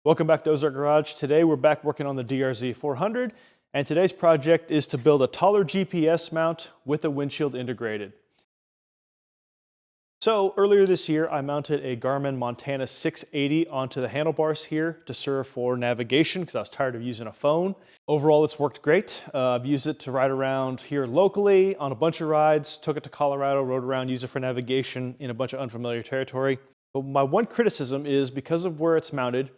Welcome back to Ozark Garage. Today we're back working on the DRZ400, and today's project is to build a taller GPS mount with a windshield integrated. So earlier this year I mounted a Garmin Montana 680 onto the handlebars here to serve for navigation because I was tired of using a phone. Overall it's worked great. I've used it to ride around here locally on a bunch of rides, took it to Colorado, rode around, used it for navigation in a bunch of unfamiliar territory. But my one criticism is because of where it's mounted,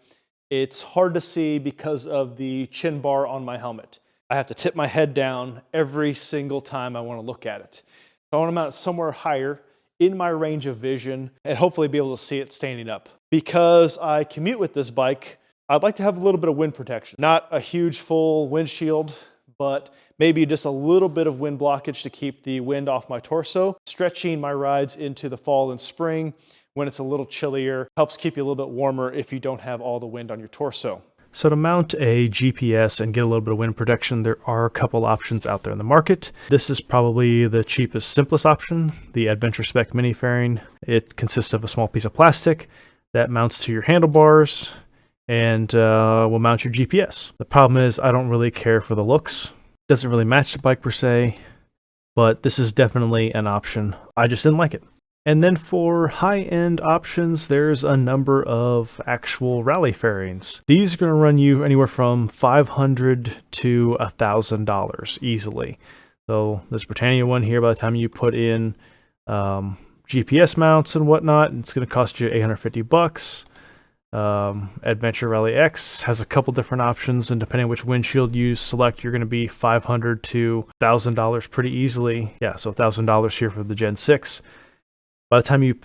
it's hard to see because of the chin bar on my helmet. I have to tip my head down every single time I want to look at it. So I want to mount it somewhere higher in my range of vision and hopefully be able to see it standing up. Because I commute with this bike, I'd like to have a little bit of wind protection. Not a huge full windshield, but maybe just a little bit of wind blockage to keep the wind off my torso. Stretching my rides into the fall and spring when it's a little chillier helps keep you a little bit warmer if you don't have all the wind on your torso. So to mount a GPS and get a little bit of wind protection, there are a couple options out there in the market. This is probably the cheapest, simplest option, the Adventure Spec Mini Fairing. It consists of a small piece of plastic that mounts to your handlebars and will mount your GPS. The problem is I don't really care for the looks. It doesn't really match the bike per se, but this is definitely an option. I just didn't like it. And then for high-end options, there's a number of actual rally fairings. These are going to run you anywhere from $500 to $1,000 easily. So this Britannia one here, by the time you put in GPS mounts and whatnot, it's going to cost you $850. Adventure Rally X has a couple different options, and depending on which windshield you select, you're going to be $500 to $1,000 pretty easily. Yeah, so $1,000 here for the Gen 6. By the time you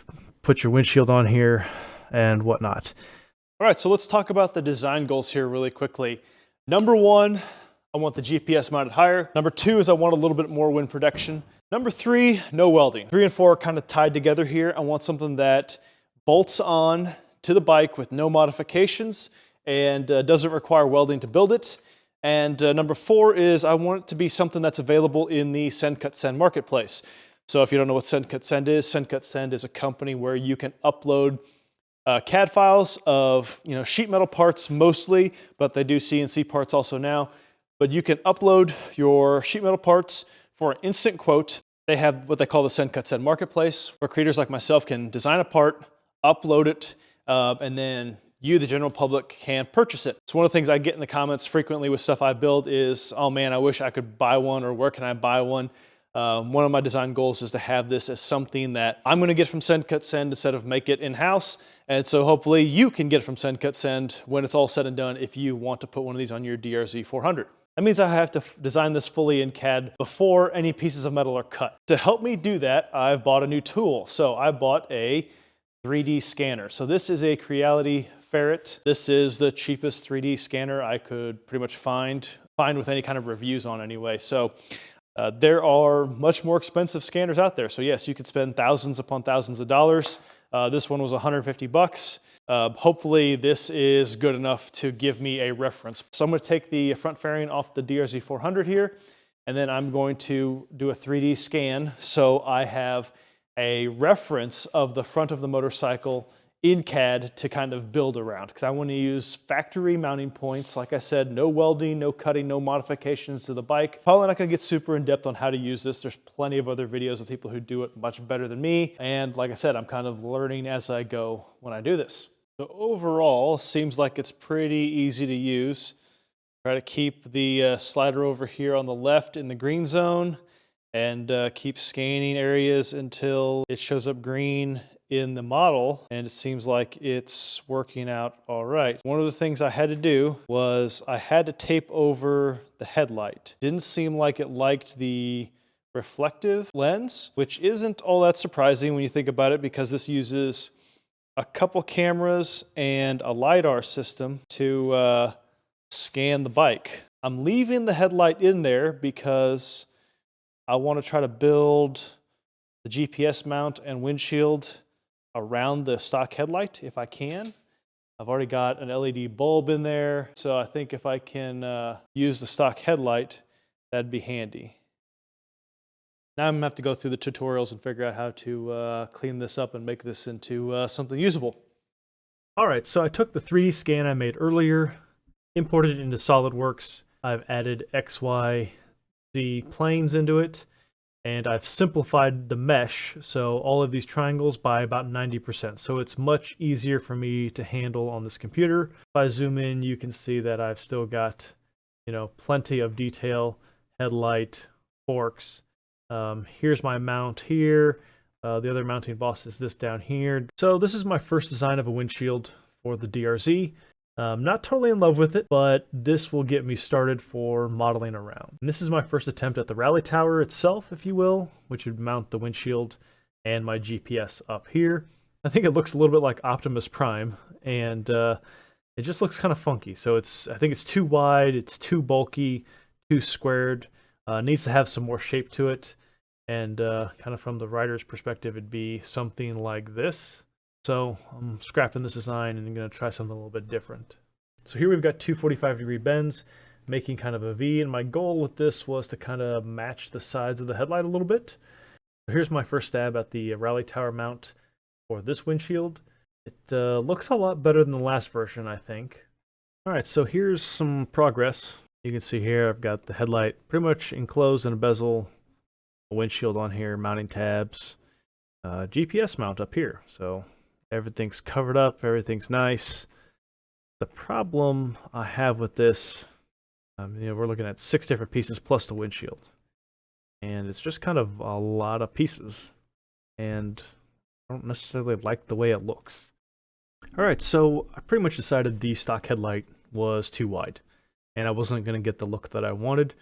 put your windshield on here and whatnot. All right, so let's talk about the design goals here really quickly. Number one, I want the GPS mounted higher. Number two is I want a little bit more wind protection. Number three, no welding. 3 and 4 are kind of tied together here. I want something that bolts on to the bike with no modifications and doesn't require welding to build it. And number 4 is I want it to be something that's available in the SendCutSend marketplace. So if you don't know what SendCutSend is a company where you can upload CAD files of sheet metal parts mostly, but they do CNC parts also now. But you can upload your sheet metal parts for an instant quote. They have what they call the SendCutSend marketplace, where creators like myself can design a part, upload it, and then you, the general public, can purchase it. So one of the things I get in the comments frequently with stuff I build is, oh man, I wish I could buy one, or where can I buy one? One of my design goals is to have this as something that I'm going to get from SendCutSend instead of make it in-house. And so hopefully you can get it from SendCutSend when it's all said and done if you want to put one of these on your DRZ400. That means I have to design this fully in CAD before any pieces of metal are cut. To help me do that, I've bought a new tool. So I bought a 3D scanner. So this is a Creality Ferret. This is the cheapest 3D scanner I could pretty much find with any kind of reviews on anyway. So there are much more expensive scanners out there. So yes, you could spend thousands upon thousands of dollars. This one was $150. Hopefully this is good enough to give me a reference. So I'm going to take the front fairing off the DRZ400 here, and then I'm going to do a 3D scan so I have a reference of the front of the motorcycle in CAD to kind of build around, because I want to use factory mounting points. Like I said, no welding, no cutting, no modifications to the bike. Probably not going to get super in depth on how to use this. There's plenty of other videos of people who do it much better than me. And like I said, I'm kind of learning as I go when I do this. So overall, seems like it's pretty easy to use. Try to keep the slider over here on the left in the green zone and keep scanning areas until it shows up green in the model, and it seems like it's working out all right. One of the things I had to do was I had to tape over the headlight. Didn't seem like it liked the reflective lens, which isn't all that surprising when you think about it, because this uses a couple cameras and a LiDAR system to scan the bike. I'm leaving the headlight in there because I want to try to build the GPS mount and windshield around the stock headlight if I can. I've already got an LED bulb in there, so I think if I can use the stock headlight, that'd be handy. Now I'm gonna have to go through the tutorials and figure out how to clean this up and make this into something usable. All right, so I took the 3D scan I made earlier, imported it into SolidWorks. I've added X, Y, Z planes into it, and I've simplified the mesh, so all of these triangles by about 90%. So it's much easier for me to handle on this computer. If I zoom in, you can see that I've still got, plenty of detail, headlight, forks. Here's my mount here. The other mounting boss is this down here. So this is my first design of a windshield for the DRZ. Not totally in love with it, but this will get me started for modeling around. And this is my first attempt at the rally tower itself, if you will, which would mount the windshield and my GPS up here. I think it looks a little bit like Optimus Prime, and it just looks kind of funky. So I think it's too wide, it's too bulky, too squared. Needs to have some more shape to it. And kind of from the rider's perspective, it'd be something like this. So I'm scrapping this design and I'm going to try something a little bit different. So here we've got two 45-degree bends, making kind of a V. And my goal with this was to kind of match the sides of the headlight a little bit. So here's my first stab at the rally tower mount for this windshield. It looks a lot better than the last version, I think. All right, so here's some progress. You can see here I've got the headlight pretty much enclosed in a bezel, a windshield on here, mounting tabs, GPS mount up here. So everything's covered up, everything's nice. The problem I have with this, we're looking at 6 different pieces plus the windshield. And it's just kind of a lot of pieces. And I don't necessarily like the way it looks. Alright, so I pretty much decided the stock headlight was too wide. And I wasn't going to get the look that I wanted.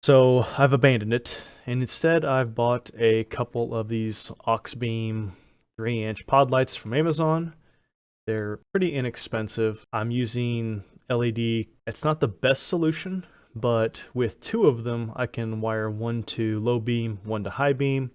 So I've abandoned it. And instead I've bought a couple of these Oxbeam 3-inch pod lights from Amazon. They're pretty inexpensive. I'm using LED. It's not the best solution, but with 2 of them, I can wire one to low beam, one to high beam.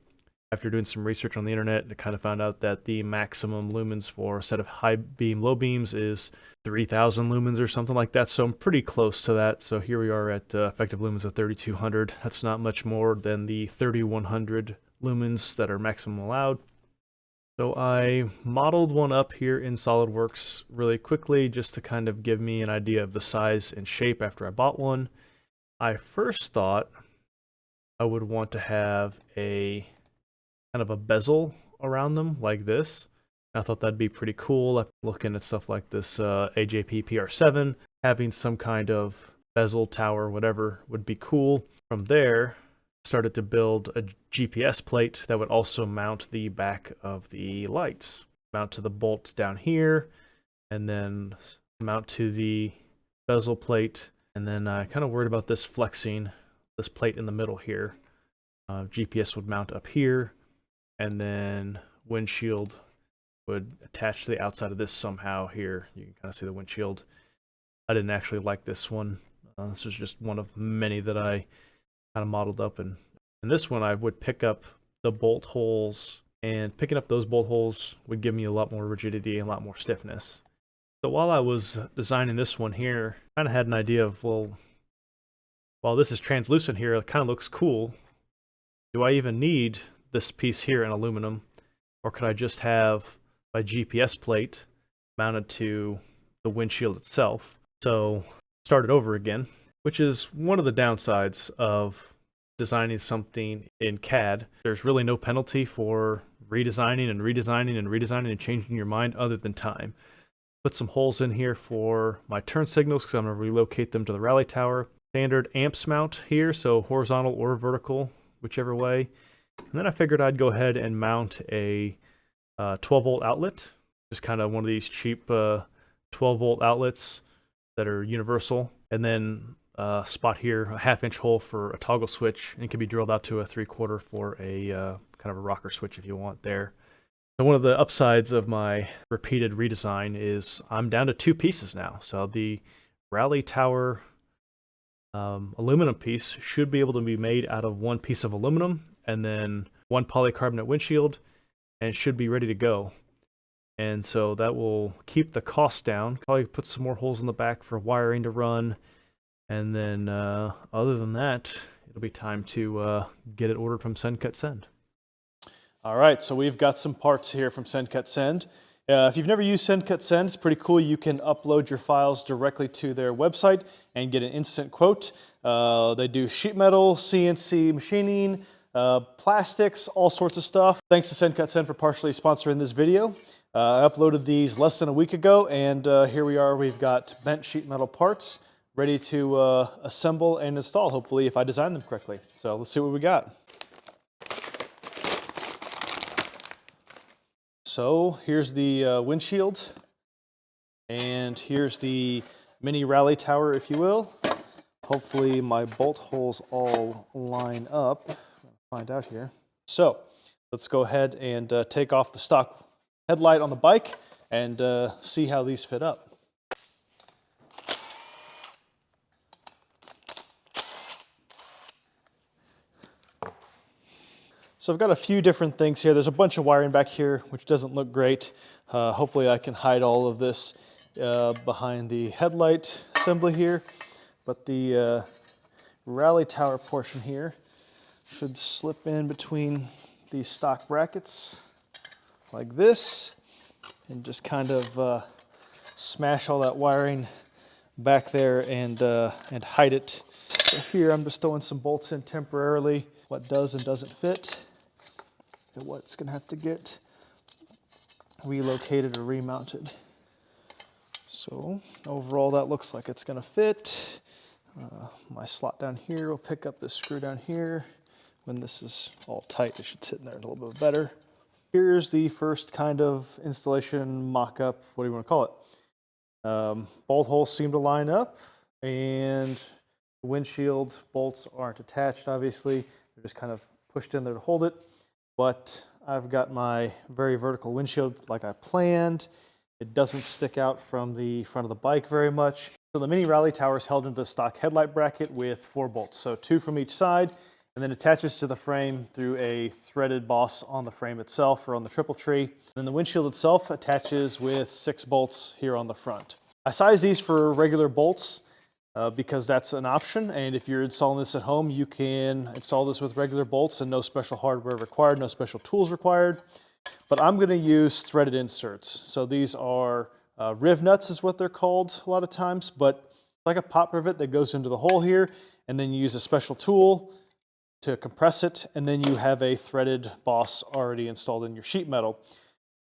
After doing some research on the internet, I kind of found out that the maximum lumens for a set of high beam, low beams is 3,000 lumens or something like that. So I'm pretty close to that. So here we are at effective lumens of 3,200. That's not much more than the 3,100 lumens that are maximum allowed. So I modeled one up here in SolidWorks really quickly just to kind of give me an idea of the size and shape after I bought one. I first thought I would want to have a kind of a bezel around them like this. I thought that'd be pretty cool. I'm looking at stuff like this AJP PR7, having some kind of bezel tower, whatever, would be cool. From there, started to build a GPS plate that would also mount the back of the lights. Mount to the bolt down here, and then mount to the bezel plate. And then I kind of worried about this flexing, this plate in the middle here. GPS would mount up here, and then windshield would attach to the outside of this somehow here. You can kind of see the windshield. I didn't actually like this one. This is just one of many that I kind of modeled up, and this one I would pick up the bolt holes, and picking up those bolt holes would give me a lot more rigidity and a lot more stiffness. So while I was designing this one here, I kind of had an idea of, well, while this is translucent here, it kind of looks cool. Do I even need this piece here in aluminum, or could I just have my GPS plate mounted to the windshield itself? So started over again, which is one of the downsides of designing something in CAD. There's really no penalty for redesigning and redesigning and redesigning and changing your mind other than time. Put some holes in here for my turn signals because I'm going to relocate them to the rally tower. Standard amps mount here, so horizontal or vertical, whichever way. And then I figured I'd go ahead and mount a 12-volt outlet. Just kind of one of these cheap 12-volt outlets that are universal. And then spot here, a 1/2-inch hole for a toggle switch, and it can be drilled out to a 3/4 for a kind of a rocker switch if you want there. And one of the upsides of my repeated redesign is I'm down to 2 pieces now. So the rally tower aluminum piece should be able to be made out of 1 piece of aluminum and then 1 polycarbonate windshield, and should be ready to go. And so that will keep the cost down. Probably put some more holes in the back for wiring to run. And then other than that, it'll be time to get it ordered from SendCutSend. All right, so we've got some parts here from SendCutSend. If you've never used SendCutSend, it's pretty cool. You can upload your files directly to their website and get an instant quote. They do sheet metal, CNC machining, plastics, all sorts of stuff. Thanks to SendCutSend for partially sponsoring this video. I uploaded these less than a week ago, and here we are. We've got bent sheet metal parts ready to assemble and install, hopefully, if I design them correctly. So let's see what we got. So here's the windshield, and here's the mini rally tower, if you will. Hopefully my bolt holes all line up. I'll find out here. So let's go ahead and take off the stock headlight on the bike and see how these fit up. So I've got a few different things here. There's a bunch of wiring back here, which doesn't look great. Hopefully I can hide all of this behind the headlight assembly here. But the rally tower portion here should slip in between these stock brackets like this, and just kind of smash all that wiring back there and hide it. So here I'm just throwing some bolts in temporarily, what does and doesn't fit, and what's going to have to get relocated or remounted. So overall that looks like it's going to fit. My slot down here will pick up this screw down here. When this is all tight, it should sit in there a little bit better. Here's the first kind of installation mock-up, what do you want to call it? Bolt holes seem to line up, and the windshield bolts aren't attached, obviously. They're just kind of pushed in there to hold it. But I've got my very vertical windshield like I planned. It doesn't stick out from the front of the bike very much. So the mini rally tower is held into the stock headlight bracket with 4 bolts, so 2 from each side, and then attaches to the frame through a threaded boss on the frame itself or on the triple tree. And then the windshield itself attaches with 6 bolts here on the front. I size these for regular bolts because that's an option, and if you're installing this at home, you can install this with regular bolts and no special hardware required, no special tools required. But I'm going to use threaded inserts. So these are riv nuts is what they're called a lot of times, but like a pop rivet that goes into the hole here, and then you use a special tool to compress it, and then you have a threaded boss already installed in your sheet metal.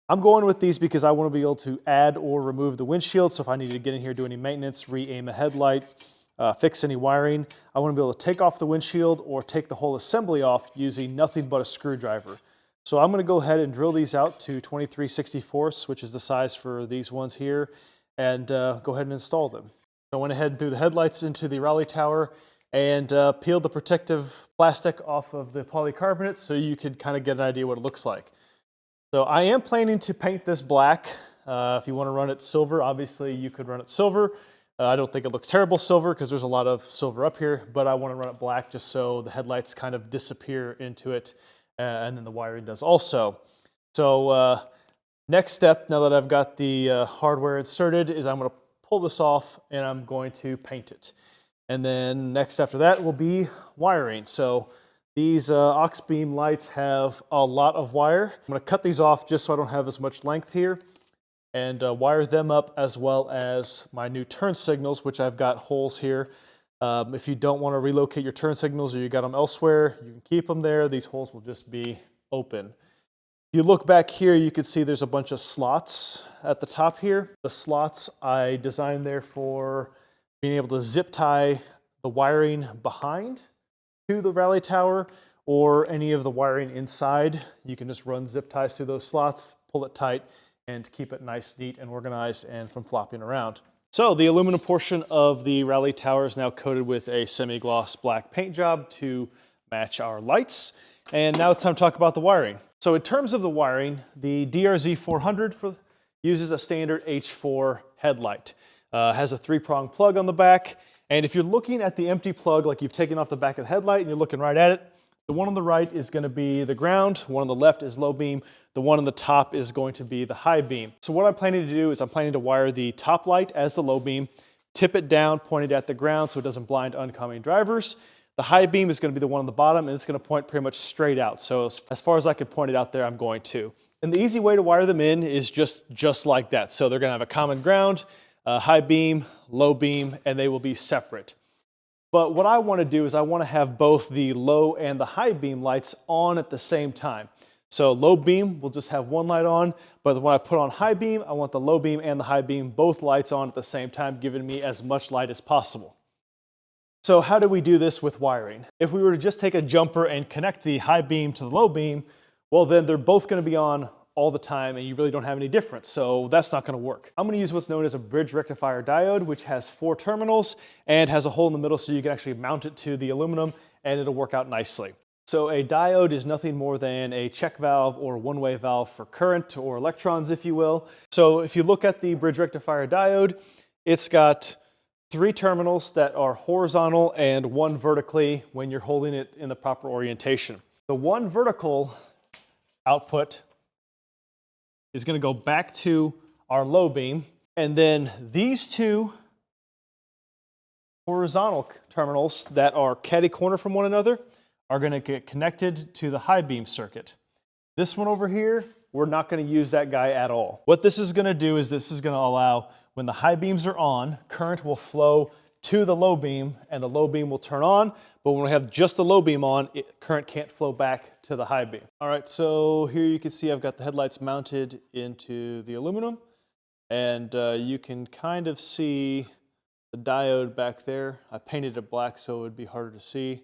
I'm going with these because I want to be able to add or remove the windshield, so if I need to get in here, do any maintenance, re-aim a headlight, fix any wiring, I want to be able to take off the windshield or take the whole assembly off using nothing but a screwdriver. So I'm going to go ahead and drill these out to 23/64, which is the size for these ones here, and go ahead and install them. I went ahead and threw the headlights into the rally tower and peeled the protective plastic off of the polycarbonate so you could kind of get an idea what it looks like. So I am planning to paint this black. If you want to run it silver, obviously you could run it silver. I don't think it looks terrible silver because there's a lot of silver up here, but I want to run it black just so the headlights kind of disappear into it. And then the wiring does also. So next step, now that I've got the hardware inserted, is I'm going to pull this off and I'm going to paint it. And then next after that will be wiring. So these aux beam lights have a lot of wire. I'm going to cut these off just so I don't have as much length here, and wire them up, as well as my new turn signals, which I've got holes here. If you don't want to relocate your turn signals or you got them elsewhere, you can keep them there. These holes will just be open. If you look back here, you can see there's a bunch of slots at the top here. The slots I designed there for being able to zip tie the wiring behind to the rally tower, or any of the wiring inside. You can just run zip ties through those slots, pull it tight, and keep it nice, neat, and organized and from flopping around. So the aluminum portion of the rally tower is now coated with a semi-gloss black paint job to match our lights. And now it's time to talk about the wiring. So in terms of the wiring, the DR-Z400 uses a standard H4 headlight. Has a 3-prong plug on the back. And if you're looking at the empty plug, like you've taken off the back of the headlight and you're looking right at it, the one on the right is going to be the ground, one on the left is low beam, the one on the top is going to be the high beam. So what I'm planning to do is I'm planning to wire the top light as the low beam, tip it down, point it at the ground so it doesn't blind oncoming drivers. The high beam is going to be the one on the bottom, and it's going to point pretty much straight out. So as far as I can point it out there, I'm going to. And the easy way to wire them in is just like that. So they're gonna have a common ground, high beam, low beam, and they will be separate. But what I wanna do is I wanna have both the low and the high beam lights on at the same time. So low beam will just have one light on, but when I put on high beam, I want the low beam and the high beam, both lights on at the same time, giving me as much light as possible. So how do we do this with wiring? If we were to just take a jumper and connect the high beam to the low beam, well then they're both gonna be on all the time and you really don't have any difference. So that's not gonna work. I'm gonna use what's known as a bridge rectifier diode, which has 4 terminals and has a hole in the middle so you can actually mount it to the aluminum and it'll work out nicely. So a diode is nothing more than a check valve or one-way valve for current or electrons, if you will. So if you look at the bridge rectifier diode, it's got 3 terminals that are horizontal and 1 vertically when you're holding it in the proper orientation. The 1 vertical output is going to go back to our low beam, and then these 2 horizontal terminals that are catty corner from one another are going to get connected to the high beam circuit. This one over here, we're not going to use that guy at all. What this is going to do is this is going to allow, when the high beams are on, current will flow to the low beam and the low beam will turn on, but when we have just the low beam on, current can't flow back to the high beam. All right, so here you can see I've got the headlights mounted into the aluminum, and you can kind of see the diode back there. I painted it black so it would be harder to see.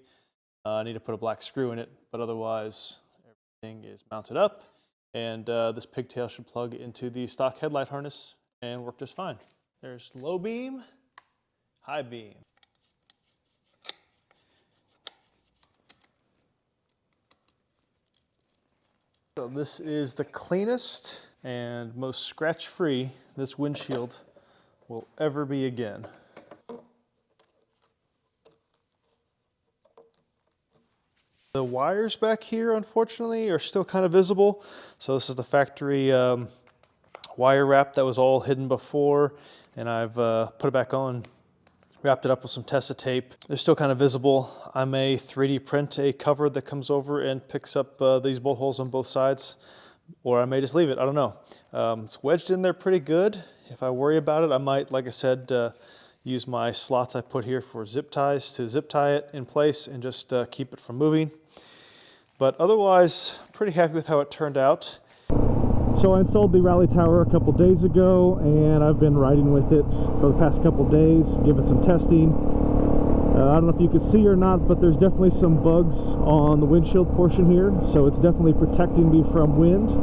I need to put a black screw in it, but otherwise everything is mounted up, and this pigtail should plug into the stock headlight harness and work just fine. There's low beam, high beam. So this is the cleanest and most scratch-free this windshield will ever be again. The wires back here, unfortunately, are still kind of visible. So this is the factory wire wrap that was all hidden before, and I've put it back on, wrapped it up with some Tessa tape. They're still kind of visible. I may 3D print a cover that comes over and picks up these bolt holes on both sides, or I may just leave it, I don't know. It's wedged in there pretty good. If I worry about it, I might, like I said, use my slots I put here for zip ties to zip tie it in place and just keep it from moving. But otherwise, pretty happy with how it turned out. So I installed the rally tower a couple days ago, and I've been riding with it for the past couple days, giving some testing. I don't know if you can see or not, but there's definitely some bugs on the windshield portion here, so it's definitely protecting me from wind.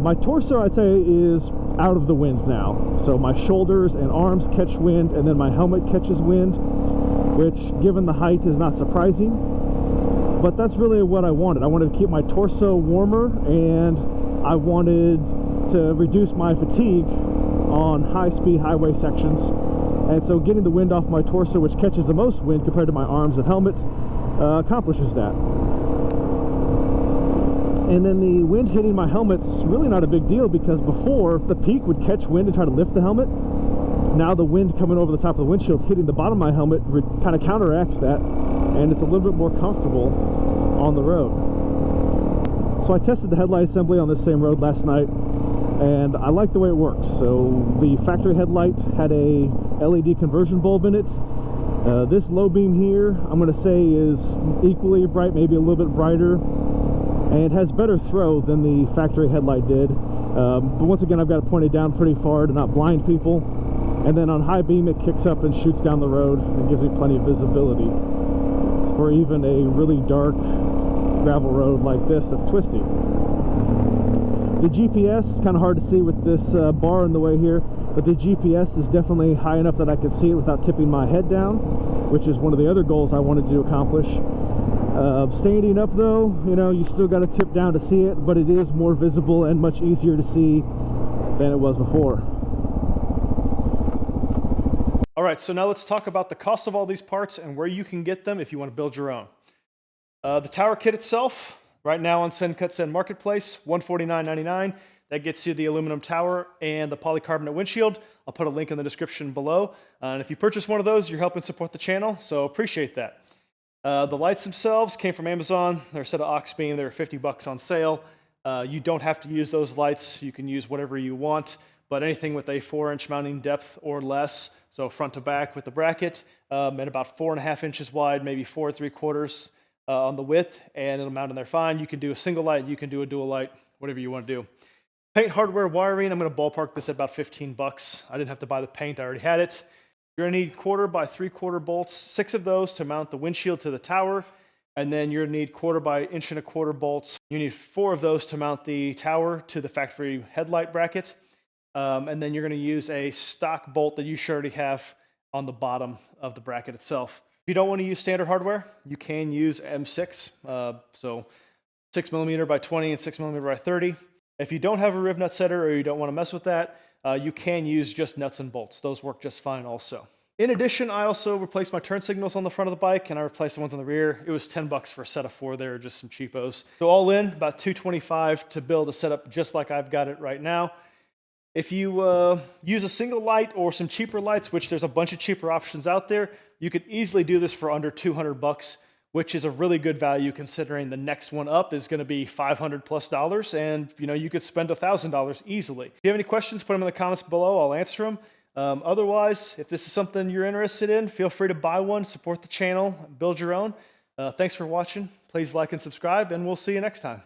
My torso, I'd say, is out of the wind now. So my shoulders and arms catch wind, and then my helmet catches wind, which, given the height, is not surprising. But that's really what I wanted. I wanted to keep my torso warmer, and I wanted to reduce my fatigue on high-speed highway sections. And so getting the wind off my torso, which catches the most wind compared to my arms and helmet, accomplishes that. And then the wind hitting my helmet's really not a big deal, because before, the peak would catch wind and try to lift the helmet. Now the wind coming over the top of the windshield hitting the bottom of my helmet kind of counteracts that, and it's a little bit more comfortable on the road. So I tested the headlight assembly on this same road last night, and I like the way it works. So the factory headlight had a LED conversion bulb in it. This low beam here, I'm going to say, is equally bright, maybe a little bit brighter, and has better throw than the factory headlight did. But once again, I've got it pointed down pretty far to not blind people. And then on high beam, it kicks up and shoots down the road and gives me plenty of visibility for even a really dark gravel road like this that's twisty. The GPS is kind of hard to see with this bar in the way here, but the GPS is definitely high enough that I can see it without tipping my head down, which is one of the other goals I wanted to accomplish. Standing up though, you know, you still got to tip down to see it, but it is more visible and much easier to see than it was before. All right, so now let's talk about the cost of all these parts and where you can get them if you want to build your own. The tower kit itself, right now on SendCutSend Marketplace, $149.99. That gets you the aluminum tower and the polycarbonate windshield. I'll put a link in the description below. And if you purchase one of those, you're helping support the channel, so appreciate that. The lights themselves came from Amazon. They're a set of aux beam. They were $50 on sale. You don't have to use those lights. You can use whatever you want, but anything with a 4-inch mounting depth or less, so front to back with the bracket, and about 4.5 inches wide, maybe 4 3/4 on the width, and it'll mount in there fine. You can do a single light, you can do a dual light, whatever you want to do. Paint, hardware, wiring, I'm going to ballpark this at about $15. I didn't have to buy the paint, I already had it. You're going to need 1/4 by 3/4 bolts, 6 of those to mount the windshield to the tower, and then you're going to need 1/4 by 1.25 inch bolts. You need 4 of those to mount the tower to the factory headlight bracket, and then you're going to use a stock bolt that you should already have on the bottom of the bracket itself. If you don't want to use standard hardware, you can use M6, so 6mm by 20 and 6mm by 30. If you don't have a riv nut setter or you don't want to mess with that, you can use just nuts and bolts. Those work just fine also. In addition, I also replaced my turn signals on the front of the bike, and I replaced the ones on the rear. It was $10 for a set of 4 there, just some cheapos. So all in, about $225 to build a setup just like I've got it right now. If you use a single light or some cheaper lights, which there's a bunch of cheaper options out there, you could easily do this for under $200, which is a really good value considering the next one up is going to be $500+, and you could spend $1,000 easily. If you have any questions, put them in the comments below. I'll answer them. Otherwise, if this is something you're interested in, feel free to buy one, support the channel, build your own. Thanks for watching. Please like and subscribe, and we'll see you next time.